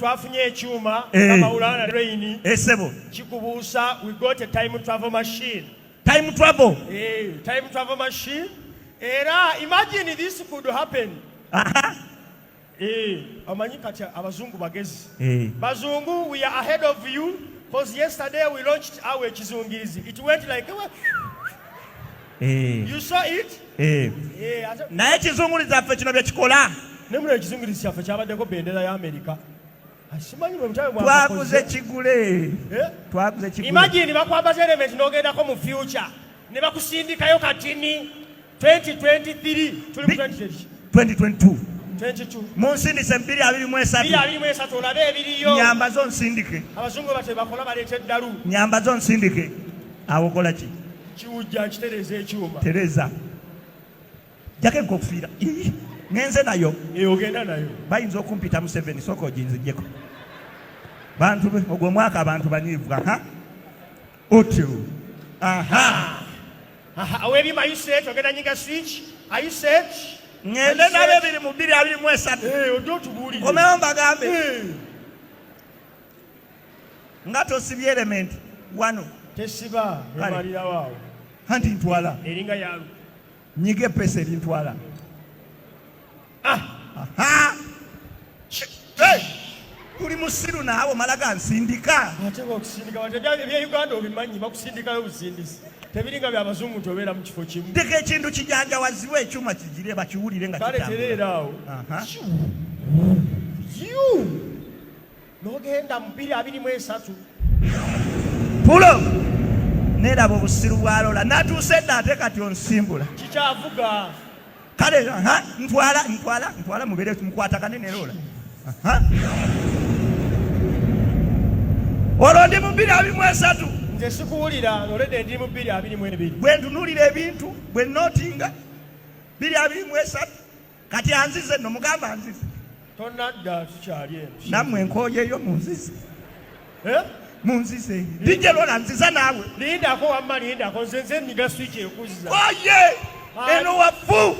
twafunye ekyuma nga maulana train esebo kikubuusa. We got a time travel machine. Time travel Machine. Era imagine this could happen. Amanyi kati abazungu bagezi. Bazungu, we are ahead of you because yesterday we launched our Kizungirizi. It went like you saw it? Naye Kizungirizi zaffe kino bye kikola. Nemule Kizungirizi kyaffe kyabaddeko bendera ya America. Twaguze kigule. Imagine bakwambaza element n'ogendako mu future ne bakusindikayo katini 2023 tuli mu 2022 22 munsindise 223 olabe ebiriyo. Nyamba zo nsindike. Abazungu bate bakola baleeta eddalu. Nyamba zo nsindike. Awo kola ki? Kiwujja nkitereza ekyuma. Tereza. Jake nkokufiira. Ngenze nayo. Ogenda nayo. Bayinza okumpita mu 7 soko ginzijjeko. Bantu ogwo mwaka abantu banyivuga. Otyo. Awebi are you set? Ogenda nyinga switch. Are you set? Ngende nabe biri mu 223. Ojo tubulire. Omeomba gambe. Ngato sibye element wano. Tesiba emalira waawo. Hanti ntwala. Eringa yalu. Nyige pesa ntwala. Uli musiru naawe malaga nsindika. Ate okusindika bya Uganda obimanyi bakusindikayo busindisi. Tebiringa by'abazungu tobeera mu kifo kimu. Ndeka ekintu kijanja waziwe ekyuma kijire bakiwulire nga kitambula. Kale tereeraawo. N'ogenda mu 223. Pulo neraba obusiru bwalola natuuse edda ate kati onsimbula. Kikyavuga. Kale ntwala mubeere mukwata kanene lola. Olwo ndi mu 223. Nze sikuwulira olwedde ndi mu 222. Bwe ntunuulira ebintu bwe nootinga 223 kati anzize nno mugamba anzize. Tonadda tukyali eno. Nammwe nkooyeeyo munzize. Munzize. Dijje lola nziza naawe. Lindako wamma lindako nze nniga switch ekuzza. Oye! Eno wafu!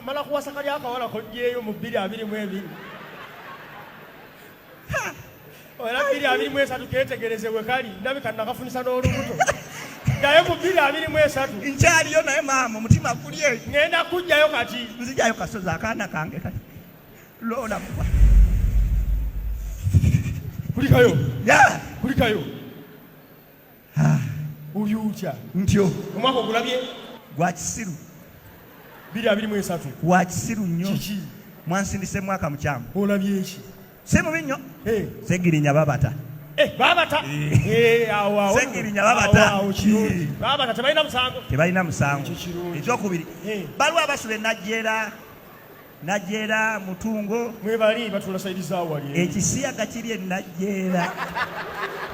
Mala kuwasa kali akawala kojjeeyo mu 222. Era 223 ketegereze we kali ndabika nakafunisa n'olubuto. Ddayo mu 223. Nkyaliyo naye maama omutima guli eyo. Ngenda kujjayo kati. Nzijayo kasozi akaana kange kati. Lola muba. Kulikayo. Ya. Kulikayo. Uyucha. Ntyo. Omwaka ogulabye. Gwa kisiru. 223. Gwa kisiru nnyo. Kiki. Mwansindise mwaka mukyamu. Olabye eki. Semubi nnyo. Segirinya babata. Babata. Awo. Segirinya babata. Babata tebalina musango. Tebalina musango. Ekyokubiri. Baluwa abasula Najjeera Mutungo. Mwebali batula saidiza awali. Ekisiyaga kiri e Najjeera.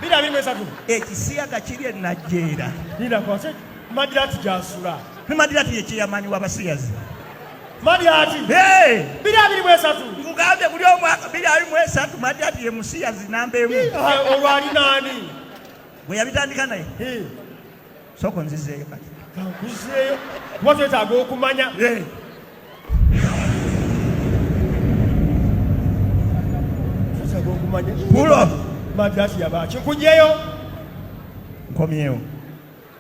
223. Ekisiyaga kiri e Najjeera. Nina kwate Madirati jasula. Madirati yekiyamanyi w'abasiyazi. Madirati. 223. Mugambe buli omwaka 223 Madirati ye musiyazi namba emu. Olwali nani? Bwe yabitandika naye. Soko nzizeeyo kati. Nzizeeyo. Kuba twetaaga okumanya. Pulo. Madirati yabaki. Nkujjeyo. Nkomyewo.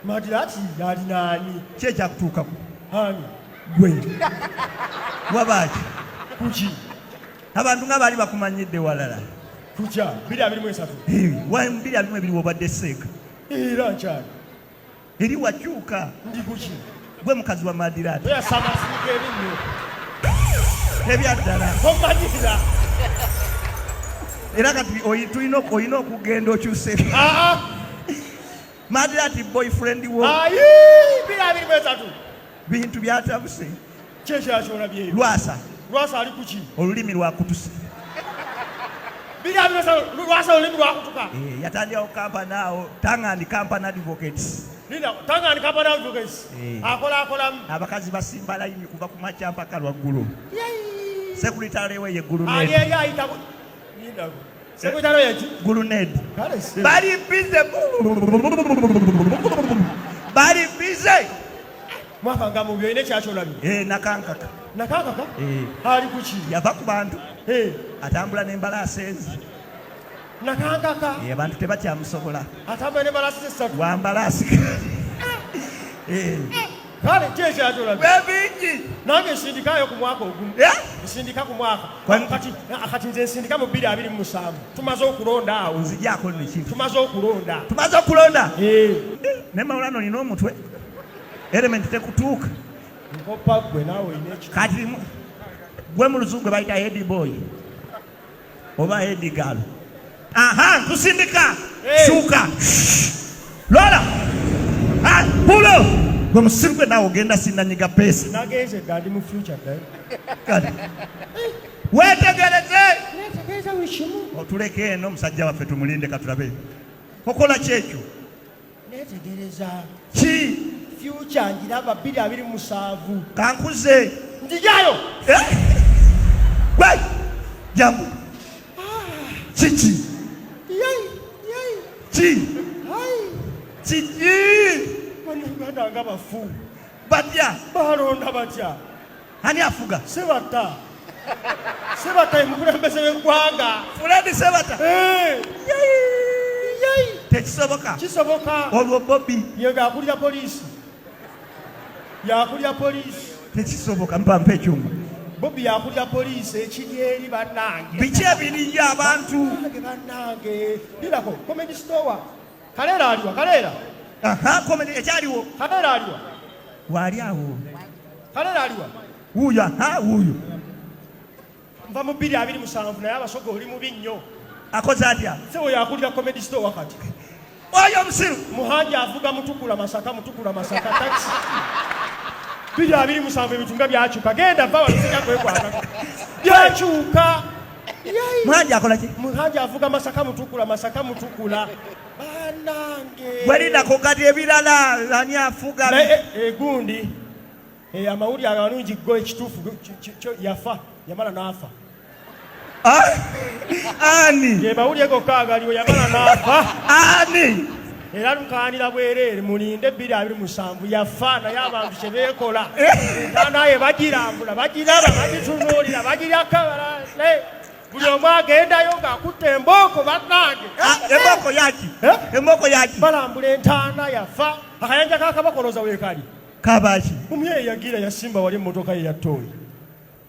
Madirati yali nani? Ki ekyakutuukako? Hani? Gwe. Wabaki? Kuki? Abantu nga baali bakumanyidde walala. Kukya 223. 222 wobadde seeka. Era nkyali. Eri wakyuka. Ndi kuki? Gwe mukazi wa Madirati. Oya samasirika ebinyo. Ebyaddala. Omanyira. Era kati olina okugenda okyuse. Madirati boyfriend wo. 223. Bintu byatabuse. Kyekyakyolabye. Lwasa. Lwasa ali kuki? Olulimi lwakutuse. 223 lwasa olulimi lwakutuka. Yatandikawo kampani awo Tangani Company Advocates. Tangani Company Advocates. Akola. Abakazi basimba layini kuva ku makya mpaka lwaggulu. Sekuritale we ye Gulu Ned. Ali ayita Nindago. Sekuritale ye ki? Gulu Ned. Kale. Bali bize. Mwaka ngamu byo ine kyacholabye. Nakankaka. Nakankaka? Ali kuki? Yava ku bantu. atambula n'embalaasi enzi nakangaka abantu tebakyamusobola atambula n'embalaasi essatu wambalaasi kale kyekyajola bebingi nange nsindikayo ku mwaka ogumu nsindika ku mwaka kati nze nsindika mu 2027 tumaze okulonda awo nzijako nekintu tumaze okulonda ne maulana olina omutwe element tekutuuka nkopa gwe naawe olina kati gwe mu luzungu bayita head boy oba head girl nkusindika shuka lola pulo gwe musiru gwe naawe ogenda sinanyiga pesa nagenze gandi mu future kati wetegereze netegereza buli kimu otuleke eno omusajja waffe tumulinde katulabe okola kyekyo netegereza ki future ngiraba 2027 kankuze njijayo wai jambo kiki bannayuganda nga bafu batya balonda batya ani afuga sebata mukulembeze w'eggwanga fulani sebata tekisoboka kisoboka olwo bobi yega akulira poliisi yakulira poliisi tekisoboka mpampa ekyuma bobi yakulira poliisi ekiri eri bannange biki ebiriyo abantu bannange dirako comedy store kaleera aliwa kaleera komedi ekyaliwo kaleera aliwa waali awo kaleera aliwa wuuyo wuuyo nva mu 2027 naye abasoga oli mubi nnyo akoze atya sewo yakulira comedy store wakati oyo omusiru muhanja avuga mutukula masaka taxi 2027 ebitunga byakyuka genda va walifika kwekwata byakyuka muhanja akola ki muhanja avuga masaka mutukula banange walindako kati ebirala ani afuga egundi amawulire amalungi go ekituufu yafa yamala naafa ani mawulire gokka agaliwo yamala naafa ani era lukaanira bwereere mulinde 2027 yafa naye abantu kyebeekola naye bagirambula bagiraba bagitunuulira bagiryakabalale buli omu agendayo ng'akutte embooko bannange embooko yaki balambula entaana yafa akayanja kakabakoloza weekali kabaki mumyeyi yagira yasimba wali emmotoka ye yattooyi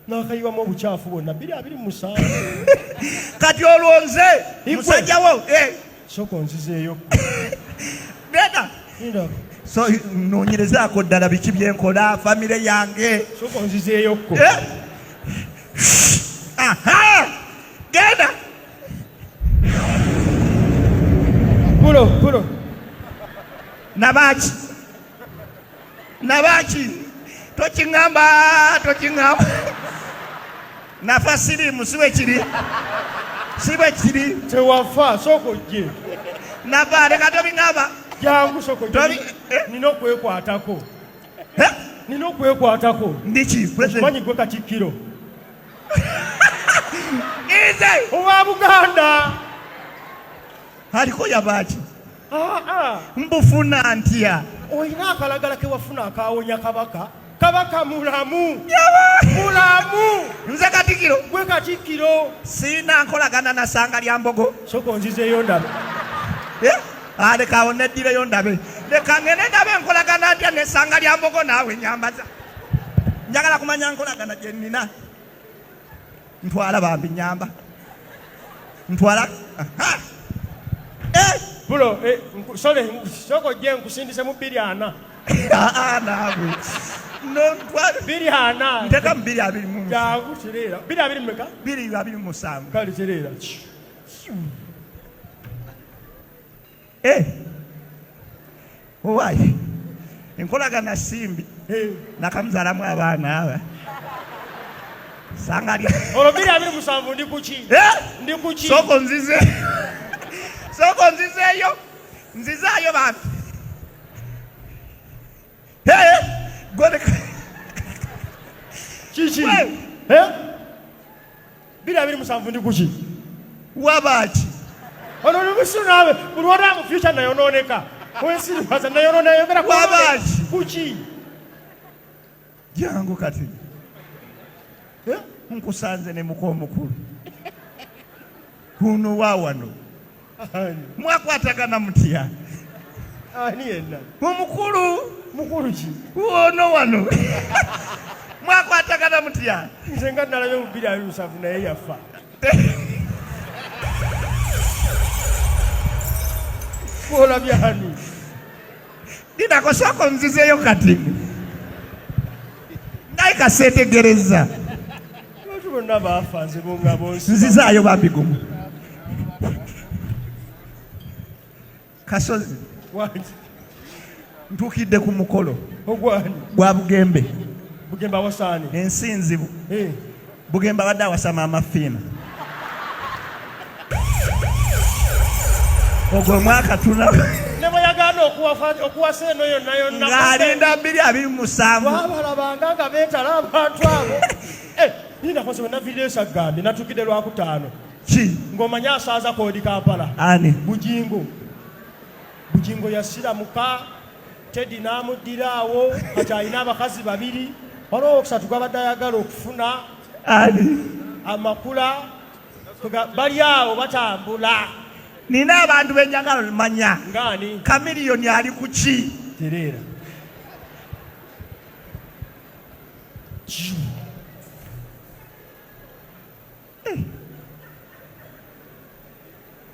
n'akayiwamu obukyafu bwonna 2027 kati olwonze musajjawo soko nzizeeyo neda so noonyerezaako ddala biki byenkola famire yange soko nzizeeyokko genda pulo nabaki tokiŋŋamba nafa sirimu siwe kiri tewafa soko ojje nafa leka tobiŋŋamba jangu soko nina okwekwatako ndiki manyi gwe Katikkiro ize owa Buganda aliko yabaki mbufuna ntya olina akalagala kewafuna akawonya kabaka mulamu nze Katikkiro gwe Katikkiro siina nkolagana na ssanga lya mbogo soko nzizeeyo ndabe leka awo neddireyo ndabe leka ngende ndabe nkolagana ntya n'essanga lya mbogo naawe nyambaza njagala kumanya nkolagana gye nnina ntwala bambi nyamba ntwala bulo soko ojje nkusindise mu 240 naawe nontwala 240 nteka mu 220 jangu kireera 220 meka 227 kale kireera owaayi enkolagana simbi nakamuzaalamu abaana aba sanga lya olwo 2027 ndi kuki soko nzizeeyo nzizaayo bantu kiki 2027 ndi kuki wabaki ono lubusiru naawe buli wona mu future nayonooneka wensiriwaza nayonayogera wabaki kuki jangu kati nkusanze ne muko omukulu kuno wawano mwakwatagana mutya ani yenna mukulu ki ono wano mwakwatagana mutya nze nga nalabye mu 2007 naye yafa olabye hani dinako soko nzizeyo kati naye kaseetegereza lwaki bonna baafa nze bonga bonsi nzizaayo bambigumu kasozi ntuukidde ku mukolo ogwani gwa bugembe bugembe awasaani ensinzibu bugembe abadde awasama amafiina ogwo mwaka tuna ne bwe yagaana okuwasa eno yonna yonna ng'alinda 227 wabalabanga nga beetala abantu abo ninakose we naviireyo saggambe natukidde lwakutaano ki ng'omanye asaaza koodi Kampala ani bugingo yasiramuka Teddy n'amuddira awo kati alina abakazi 2 waliwo okusatu gwabadde ayagala okufuna ani amakula bali awo batambula nina abantu benjagala manya ngani kamiliyoni ali ku ki tereera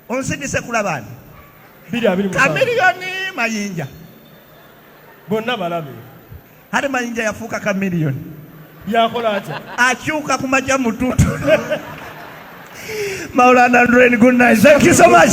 onsigise kulabani 227 kamiliyoni mayinja bonna balabe hadi mayinja yafuuka kamiliyoni yakola atya akyuka ku majja mututu maulana, good night. Thank you so much.